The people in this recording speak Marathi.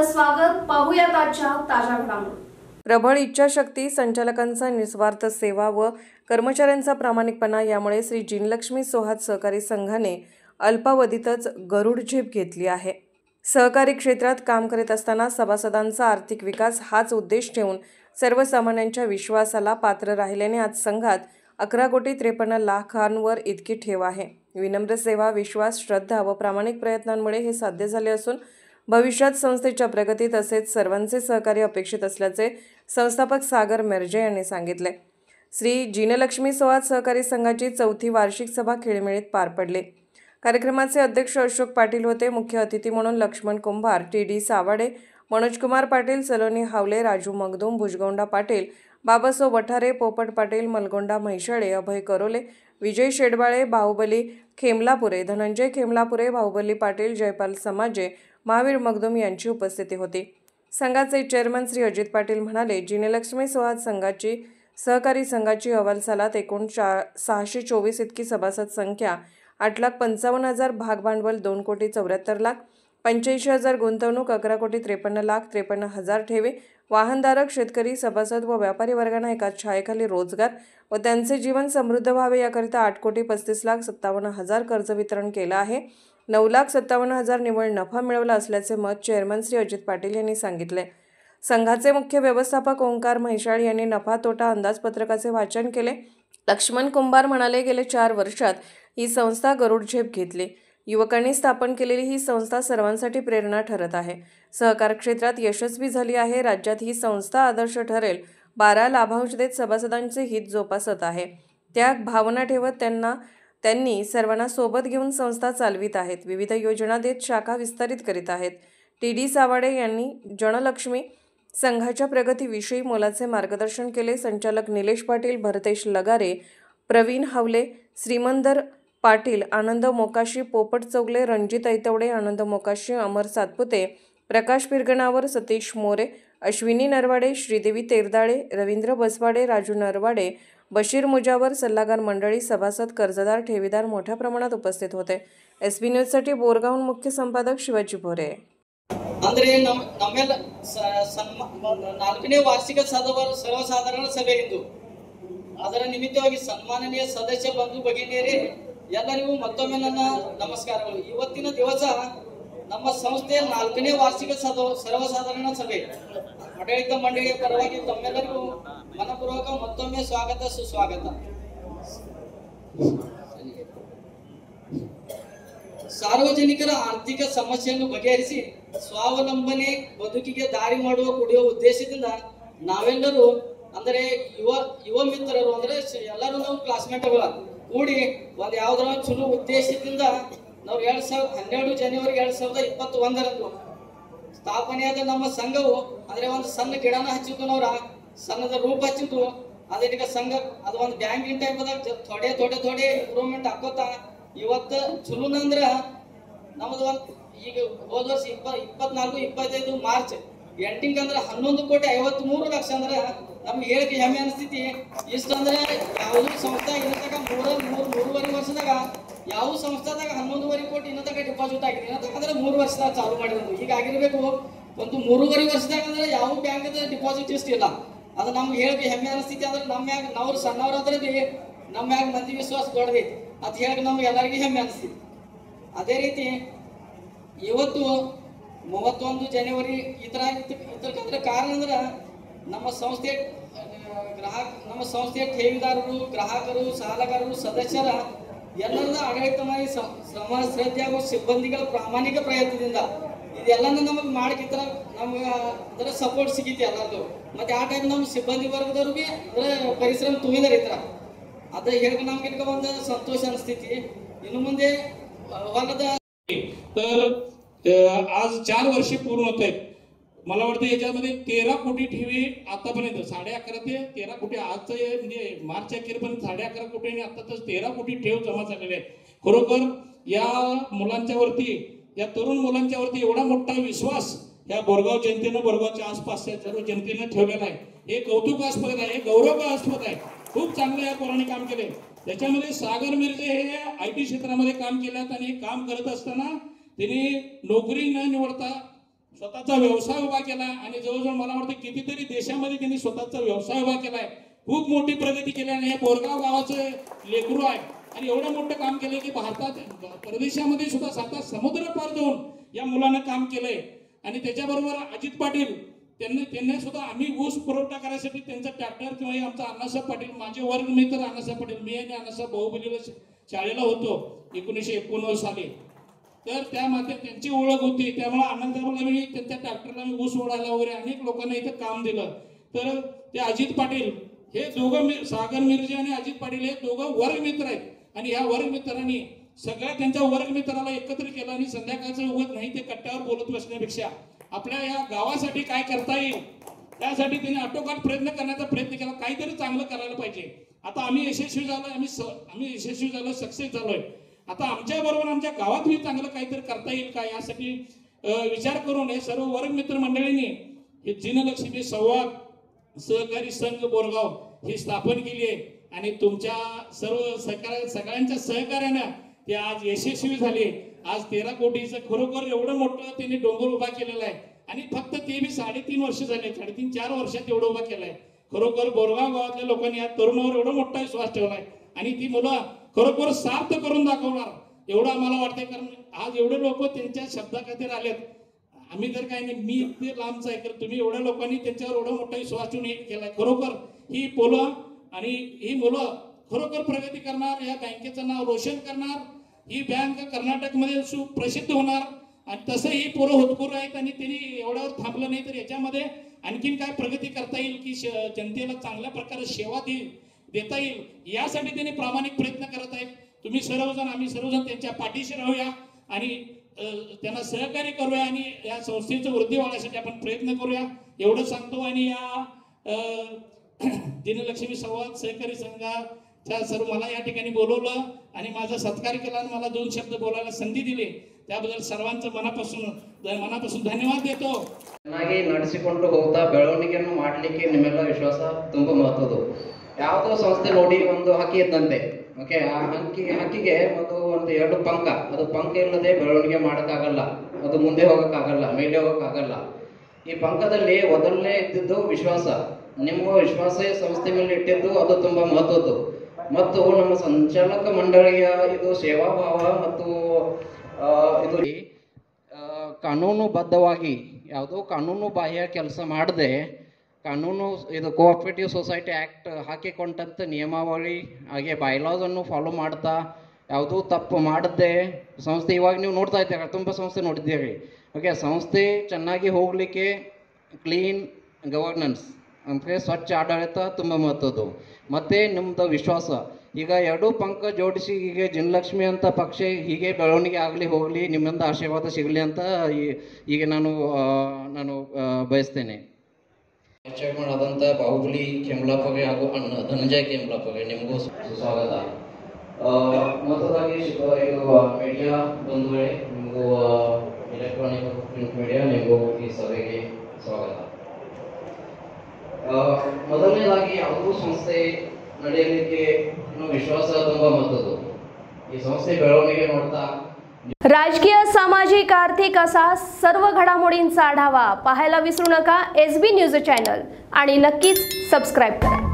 आपलं स्वागत. पाहूयात आजच्या ताज्या घडामोडी. प्रबळ इच्छाशक्ती, संचालकांचा निस्वार्थ सेवा व कर्मचाऱ्यांचा प्रामाणिकपणा यामुळे श्री जिनलक्ष्मी सोहात सहकारी संघाने अल्पावधीतच गरुड झेप घेतली आहे. सहकारी क्षेत्रात काम करीत असताना सभासदांचा आर्थिक विकास हाच उद्देश ठेवून सर्वसामान्यांच्या विश्वासाला पात्र राहिल्याने आज संघात 11,53,00,000 इतकी ठेव आहे. विनम्र सेवा, विश्वास, श्रद्धा व प्रामाणिक प्रयत्नांमुळे हे साध्य झाले असून भविष्यात संस्थेच्या प्रगती तसेच सर्वांचे सहकार्य अपेक्षित असल्याचे संस्थापक सागर मिर्जे यांनी सांगितले. श्री जिनलक्ष्मी सोहात सहकारी संघाची 4थी वार्षिक सभा खेळमेळीत पार पडली. कार्यक्रमाचे अध्यक्ष अशोक पाटील होते. मुख्य अतिथी म्हणून लक्ष्मण कुंभार, टी.डी. सावाडे, मनोजकुमार पाटील, सलोनी हावले, राजू मगदूम, भुजगौंडा पाटील, बाबासो वठारे, पोपट पाटील, मलगोंडा म्हैसाळे, अभय करोले, विजय शेडबाळे, बाहुबली खेमलापुरे, धनंजय खेमलापुरे, बाहुबली पाटील, जयपाल समाजे, महावीर मगदूम यांची उपस्थिती होती. संघाचे चेअरमन श्री अजित पाटील म्हणाले, जिनलक्ष्मी सोहात संघाची सहकारी संघाची अहवालसालात एकूण 624 इतकी सभासद संख्या, 8,55,000 भागभांडवल, 2,74,00,000, 85,000 गुंतवणूक, 11,53,00,000, 53,000 ठेवी, वाहनधारक, शेतकरी, सभासद व व्यापारी वर्गांना एकाच छायेखाली रोजगार व त्यांचे जीवन समृद्ध व्हावे याकरिता 8,35,57,000 कर्ज वितरण केलं आहे. 9,57,000 निव्वळ नफा मिळवला असल्याचे मत चेअरमन श्री अजित पाटील यांनी सांगितले. संघाचे मुख्य व्यवस्थापक ओंकार म्हैसाळ यांनी नफा तोटा अंदाजपत्रकाचे वाचन केले. लक्ष्मण कुंभार म्हणाले, गेले 4 वर्षात ही संस्था गरुड झेप घेतली. युवकांनी स्थापन केलेली ही संस्था सर्वांसाठी प्रेरणा ठरत आहे. सहकार क्षेत्रात यशस्वी झाली आहे. राज्यात ही संस्था आदर्श ठरेल. 12 लाभांश देत सभासदांचे हित जोपासत आहे. त्या भावना ठेवत त्यांनी सर्वांना सोबत घेऊन संस्था चालवित आहेत. विविध योजना देत शाखा विस्तारित करीत आहेत. टी.डी. सावाडे यांनी जनलक्ष्मी संघाच्या प्रगतीविषयी मोलाचे मार्गदर्शन केले. संचालक निलेश पाटील, भरतेश लगारे, प्रवीण हावले, श्रीमंदर पाटील, आनंद मोकाशी, पोपट चौगले, रणजित ऐतवडे, आनंद मोकाशी, अमर सातपुते, प्रकाश पिरगणावर, सतीश मोरे, अश्विनी नरवाडे, श्रीदेवी तेरदाळे, रवींद्र बसवाडे, राजू नरवाडे, बशीर मुजावर, सल्लागार मंडळी, सभासद, कर्जदार, ठेवीदार मोठ्या प्रमाणात उपस्थित होते. एसबी न्यूजसाठी बोरगावहून मुख्य संपादक शिवाजी भोरे. ಅಂದ್ರೆ ನಮ್ಮೆಲ್ಲ 4ನೇ ವಾರ್ಷಿಕ ಸರ್ವಸಾಧಾರಣ ಸಭೆ ಇಂದು ಅದರ ನಿಮಿತ್ತವಾಗಿ ಸನ್ಮಾನನೀಯ ಸದಸ್ಯ ಬಂಧು ಭಗಿನಿಯರೇ ಎಲ್ಲರಿಗೂ ಮತ್ತೊಮ್ಮೆ ನನ್ನ ನಮಸ್ಕಾರಗಳು. ಇವತ್ತಿನ ದಿವಸ ನಮ್ಮ ಸಂಸ್ಥೆಯ 4ನೇ ವಾರ್ಷಿಕ ಸರ್ವಸಾಧಾರಣ ಸಭೆ ಆಡಳಿತ ಮಂಡಳಿಯ ಪರವಾಗಿ ತಮ್ಮೆಲ್ಲರಿಗೂ ಮನಪೂರ್ವಕ ಮತ್ತೊಮ್ಮೆ ಸ್ವಾಗತ ಸುಸ್ವಾಗತ. ಸಾರ್ವಜನಿಕರ ಆರ್ಥಿಕ ಸಮಸ್ಯೆಯನ್ನು ಬಗೆಹರಿಸಿ ಸ್ವಾವಲಂಬನೆ ಬದುಕಿಗೆ ದಾರಿ ಮಾಡುವ ಕುಡಿಯುವ ಉದ್ದೇಶದಿಂದ ನಾವೆಲ್ಲರೂ ಅಂದರೆ ಯುವ ಮಿತ್ರರು ಅಂದ್ರೆ ಎಲ್ಲರೂ ನಾವು ಕ್ಲಾಸ್ಮೇಟ್ಗಳು ಕೂಡಿ ಒಂದು ಯಾವ್ದಾರ ಚಲೋ ಉದ್ದೇಶದಿಂದ ನಾವು 2012 ಜನವರಿ 2021ರಂದು ಸ್ಥಾಪನೆಯಾದ ನಮ್ಮ ಸಂಘವು ಅಂದ್ರೆ ಒಂದು ಸಣ್ಣ ಗಿಡನ ಹಚ್ಚಿದ್ದು ನಾವು ಸಣ್ಣದ ರೂಪ ಹಚ್ಚಿದ್ದು ಅದಕ್ಕೆ ಸಂಘ ಅದು ಒಂದು ಬ್ಯಾಂಕಿಂಗ್ ಟೈಪ್ದಾಗ ಥೋಡೆ ಇಂಪ್ರೂವ್ಮೆಂಟ್ ಹಾಕೋತಾ ಇವತ್ತು ಚಲೋನ ಅಂದ್ರೆ ನಮ್ಮದು ಒಂದು ಈಗ ಹೋದ ವರ್ಷ 24-25 ಮಾರ್ಚ್ ಎಂಟಿಂಗ್ ಅಂದ್ರೆ 11,53,00,000 ಅಂದ್ರೆ ನಮ್ಗೆ ಹೇಳಿಕೆ ಹೆಮ್ಮೆ ಅನಿಸ್ತೈತಿ. ಇಷ್ಟಂದ್ರೆ ಯಾವುದೂ ಸಂಸ್ಥೆ ಇನ್ನತಕ 3.5 ವರ್ಷದಾಗ ಯಾವ ಸಂಸ್ಥಾದಾಗ 11.5 ಕೋಟಿ ಇನ್ನತಕ ಡಿಪಾಸಿಟ್ ಆಗಿದೆ. ಇನ್ನತಕ ಅಂದ್ರೆ 3 ವರ್ಷದಾಗ ಚಾಲು ಮಾಡಿರೋದು. ಈಗ ಆಗಿರಬೇಕು ಒಂದು 3.5 ವರ್ಷದಾಗ ಅಂದ್ರೆ ಯಾವ ಬ್ಯಾಂಕದ ಡಿಪಾಸಿಟ್ ಇಷ್ಟಿಲ್ಲ. ಅದು ನಮ್ಗೆ ಹೇಳಿಕೆ ಹೆಮ್ಮೆ ಅನಿಸ್ತೈತಿ. ಅಂದ್ರೆ ನಮ್ಮ ಮ್ಯಾಗ ನಾವು ಸಣ್ಣವರಾದ್ರೆ ನಮ್ಮ ಮ್ಯಾಗ ಮಂದಿ ವಿಶ್ವಾಸ ದೊಡ್ಡದೈತಿ ಅಂತ ಹೇಳಿ ನಮ್ಗೆ ಎಲ್ಲರಿಗೂ ಹೆಮ್ಮೆ ಅನಿಸ್ತೈತಿ. ಅದೇ ರೀತಿ ಇವತ್ತು 31 ಜನವರಿ ಇದರ ಕಾರಣ ಅಂದ್ರೆ ನಮ್ಮ ಸಂಸ್ಥೆಯ ಠೇವಿದಾರರು, ಗ್ರಾಹಕರು, ಸಾಲಗಾರರು, ಸದಸ್ಯರ ಎಲ್ಲರದ ಆಡಳಿತವಾಗಿ ಶ್ರಮ, ಶ್ರದ್ಧೆ ಹಾಗೂ ಸಿಬ್ಬಂದಿಗಳ ಪ್ರಾಮಾಣಿಕ ಪ್ರಯತ್ನದಿಂದ ಇದೆಲ್ಲನೂ ನಮಗೆ ಮಾಡಕ್ಕಿಂತ ನಮ್ಗೆ ಅಂದ್ರೆ ಸಪೋರ್ಟ್ ಸಿಗೈತಿ ಎಲ್ಲರದು. ಮತ್ತೆ ಆ ಟೈಮ್ ನಮ್ಮ ಸಿಬ್ಬಂದಿ ವರ್ಗದವ್ರು ಬಿ ಅಂದ್ರೆ ಪರಿಶ್ರಮ ತುಂಬಿದಾರೆ ಇತರ आता हे नमगे ಒಂದು ಸಂತೋಷ ಅನಿಸ್ತೈತಿ. ಇನ್ನು ಮುಂದೆ ಹೊಲದ तर आज 4 वर्ष पूर्ण होत आहेत. मला वाटतं याच्यामध्ये 13 कोटी ठेवी आतापर्यंत 11.5 ते 13 कोटी आज म्हणजे मार्च अखेरपर्यंत 11.5 कोटी आणि आता तर 13 कोटी ठेव जमा झालेले आहे. खरोखर या मुलांच्या वरती, या तरुण मुलांच्या वरती एवढा मोठा विश्वास या बोरगाव जनतेने, बोरगावच्या आसपासच्या सर्व जनतेने ठेवलेला आहे. हे कौतुकास्पद आहे, गौरवास्पद आहे. खूप चांगलं या पोरांनी काम केले. त्याच्यामध्ये सागर मिर्जे हे IT क्षेत्रामध्ये काम केल्यात आणि काम करत असताना त्यांनी नोकरी न निवडता स्वतःचा व्यवसाय उभा केलाय आणि जवळजवळ मला वाटतं कितीतरी देशामध्ये त्यांनी स्वतःचा व्यवसाय उभा केलाय. खूप मोठी प्रगती केली आणि हे बोरगाव गावाचं लेकरू आहे आणि एवढं मोठं काम केलंय की भारतात परदेशामध्ये सुद्धा साता समुद्र पार जाऊन या मुलानं काम केलंय. आणि त्याच्याबरोबर अजित पाटील त्यांना सुद्धा आम्ही ऊस पुरवठा करायसाठी त्यांचा ट्रॅक्टर किंवा आमचा अण्णासाहेब पाटील, माझे वर्ग मित्र अण्णासाहेब पाटील, मी आणि अण्णासाहेब बाहुबलीला शाळेला होतो 1989 साली. तर त्या माते त्यांची ओळख होती, त्यामुळे आनंदाला मी त्यांच्या ट्रॅक्टरला मी ऊस ओढायला वगैरे अनेक लोकांना इथं काम दिलं. तर ते अजित पाटील हे दोघं सागर मिरजे आणि अजित पाटील हे दोघं वर्ग मित्र आहेत आणि ह्या वर्ग मित्रांनी सगळ्या त्यांच्या वर्ग मित्राला एकत्र केलं आणि संध्याकाळचं उगत नाही ते कट्ट्यावर बोलत बसण्यापेक्षा आपल्या या गावासाठी काय करता येईल त्यासाठी त्यांनी आटोकाट प्रयत्न करण्याचा प्रयत्न केला. काहीतरी चांगलं करायला पाहिजे. आता आम्ही यशस्वी झालोय, आम्ही यशस्वी झालो, सक्सेस झालोय. आता आमच्या बरोबर आमच्या गावात मी चांगलं काहीतरी करता येईल का यासाठी विचार करून हे सर्व वर्ग मित्र मंडळींनी हे जिनलक्ष्मी संवाद सहकारी संघ बोरगाव ही स्थापन केली आहे आणि तुमच्या सर्व सगळ्यांच्या सहकार्यानं ते आज यशस्वी झाले. आज 13 कोटीचं खरोखर एवढं मोठं त्यांनी डोंगर उभा केलेला आहे आणि फक्त ते बी 3.5 वर्ष झाले, 3.5-4 वर्षात एवढं उभा केलाय. खरोखर बोरगाव गावातल्या लोकांनी या तरुणावर एवढा मोठा विश्वास ठेवलाय आणि ती मुलं खरोखर सार्थ करून दाखवणार एवढं आम्हाला वाटतंय. कारण आज एवढे लोक त्यांच्या शब्दाखातीर आलेत. आम्ही तर काही नाही, मी ते लांबच आहे, तर तुम्ही एवढ्या लोकांनी त्यांच्यावर एवढा मोठा विश्वास ठेवून केलाय. खरोखर ही पोलं आणि ही मुलं खरोखर प्रगती करणार, या बँकेचं नाव रोशन करणार. ही बँक कर्नाटकमध्ये सुप्रसिद्ध होणार आणि तसं ही पोरं होतपूर आहेत आणि त्यांनी एवढ्यावर थांबलं नाही तर याच्यामध्ये आणखीन काय प्रगती करता येईल की जनतेला चांगल्या प्रकारे सेवा देता येईल यासाठी त्यांनी प्रामाणिक प्रयत्न करत आहेत. तुम्ही सर्वजण, आम्ही सर्वजण त्यांच्या पाठीशी राहूया आणि त्यांना सहकार्य करूया आणि या संस्थेचं वृद्धी वाढण्यासाठी आपण प्रयत्न करूया एवढं सांगतो. आणि या दिनलक्ष्मी संवाद सहकारी संघाच्या सर्व मला या ठिकाणी बोलवलं आणि माझा सत्कार केला आणि मला 2 शब्द बोलायला संधी दिली त्याबद्दल सर्वांचं ಮನಪುಸು ಧನ್ಯವಾದ देतो. ಚೆನ್ನಾಗಿ ನಡೆಸಿಕೊಂಡು ಹೋಗ್ತಾ ಬೆಳವಣಿಗೆಯನ್ನು ಮಾಡಲಿಕ್ಕೆ ನಿಮ್ಮೆಲ್ಲ ವಿಶ್ವಾಸ ತುಂಬಾ ಮಹತ್ವದ್ದು. ಯಾವುದೋ ಸಂಸ್ಥೆ ನೋಡಿ ಒಂದು ಹಕ್ಕಿ ಇದ್ದಂತೆ, ಓಕೆ, ಆ ಹಕ್ಕಿಗೆ ಒಂದು 2 ಪಂಕ, ಅದು ಪಂಕ ಇಲ್ಲದೆ ಬೆಳವಣಿಗೆ ಮಾಡೋಕ್ಕಾಗಲ್ಲ, ಅದು ಮುಂದೆ ಹೋಗೋಕ್ಕಾಗಲ್ಲ, ಮೇಲೆ ಹೋಗೋಕ್ಕಾಗಲ್ಲ. ಈ ಪಂಕದಲ್ಲಿ ಮೊದಲನೇ ಇದ್ದಿದ್ದು ವಿಶ್ವಾಸ. ನಿಮ್ಮ ವಿಶ್ವಾಸ ಸಂಸ್ಥೆ ಮೇಲೆ ಇಟ್ಟಿದ್ದು ಅದು ತುಂಬಾ ಮಹತ್ವದ್ದು. ಮತ್ತು ನಮ್ಮ ಸಂಚಾಲಕ ಮಂಡಳಿಯ ಇದು ಸೇವಾಭಾವ ಮತ್ತು ಇದು ಕಾನೂನುಬದ್ಧವಾಗಿ ಯಾವುದೋ ಕಾನೂನು ಬಾಹ್ಯ ಕೆಲಸ ಮಾಡದೆ ಕಾನೂನು ಇದು ಕೋಆಪರೇಟಿವ್ ಸೊಸೈಟಿ ಆ್ಯಕ್ಟ್ ಹಾಕಿಕೊಂಡಂಥ ನಿಯಮಾವಳಿ ಹಾಗೆ ಬೈಲಾಸನ್ನು ಫಾಲೋ ಮಾಡ್ತಾ ಯಾವುದೂ ತಪ್ಪು ಮಾಡದೆ ಸಂಸ್ಥೆ ಇವಾಗ ನೀವು ನೋಡ್ತಾ ಇದ್ದೀರ, ತುಂಬ ಸಂಸ್ಥೆ ನೋಡಿದ್ದೀರಿ. ಓಕೆ, ಸಂಸ್ಥೆ ಚೆನ್ನಾಗಿ ಹೋಗಲಿಕ್ಕೆ ಕ್ಲೀನ್ ಗವರ್ನೆನ್ಸ್ ಅಂದರೆ ಸ್ವಚ್ಛ ಆಡಳಿತ ತುಂಬ ಮಹತ್ವದ್ದು. ಮತ್ತು ನಿಮ್ಮದು ವಿಶ್ವಾಸ. ಈಗ 2 ಪಂಕ ಜೋಡಿಸಿ ಹೀಗೆ ಜಿನಲಕ್ಷ್ಮಿ ಅಂತ ಪಕ್ಷ ಹೀಗೆ ಬೆಳವಣಿಗೆ ಆಗಲಿ ಹೋಗಲಿ, ನಿಮ್ಮಿಂದ ಆಶೀರ್ವಾದ ಸಿಗಲಿ ಅಂತ ಈಗ ನಾನು ಬಯಸ್ತೇನೆ. ಚೇರ್ಮನ್ ಆದಂಥ ಬಾಹುಬಲಿ ಕೆಮ್ಲಾಪಗೆ ಹಾಗೂ ಧನಂಜಯ ಕೆಮ್ಲಾಪಗೆ ನಿಮಗೂ ಸ್ವಾಗತ. ಮೊದಲಾಗಿ ಇದು ಮೀಡಿಯಾ ಬಂಧುಗಳೇ, ನಿಮಗೂ ಎಲೆಕ್ಟ್ರಾನಿಕ್ ಪ್ರಿಂಟ್ ಮೀಡಿಯಾ ನಿಮಗೂ ಈ ಸಭೆಗೆ ಸ್ವಾಗತ. ಮೊದಲನೇದಾಗಿ ಯಾವುದೂ ಸಂಸ್ಥೆ ನಡೆಯಲಿಕ್ಕೆ विश्वास ತುಂಬಾ ಮಹತ್ವದ್ದು. ಈ ಸಂಸ್ಥೆ ಬೆಳವಣಿಗೆ ನೋಡ್ತಾ राजकीय, सामाजिक, आर्थिक असा सर्व घडामोडींचा आढावा पाहायला विसरू नका SB न्यूज चॅनल आणि नक्कीच सबस्क्राइब करा.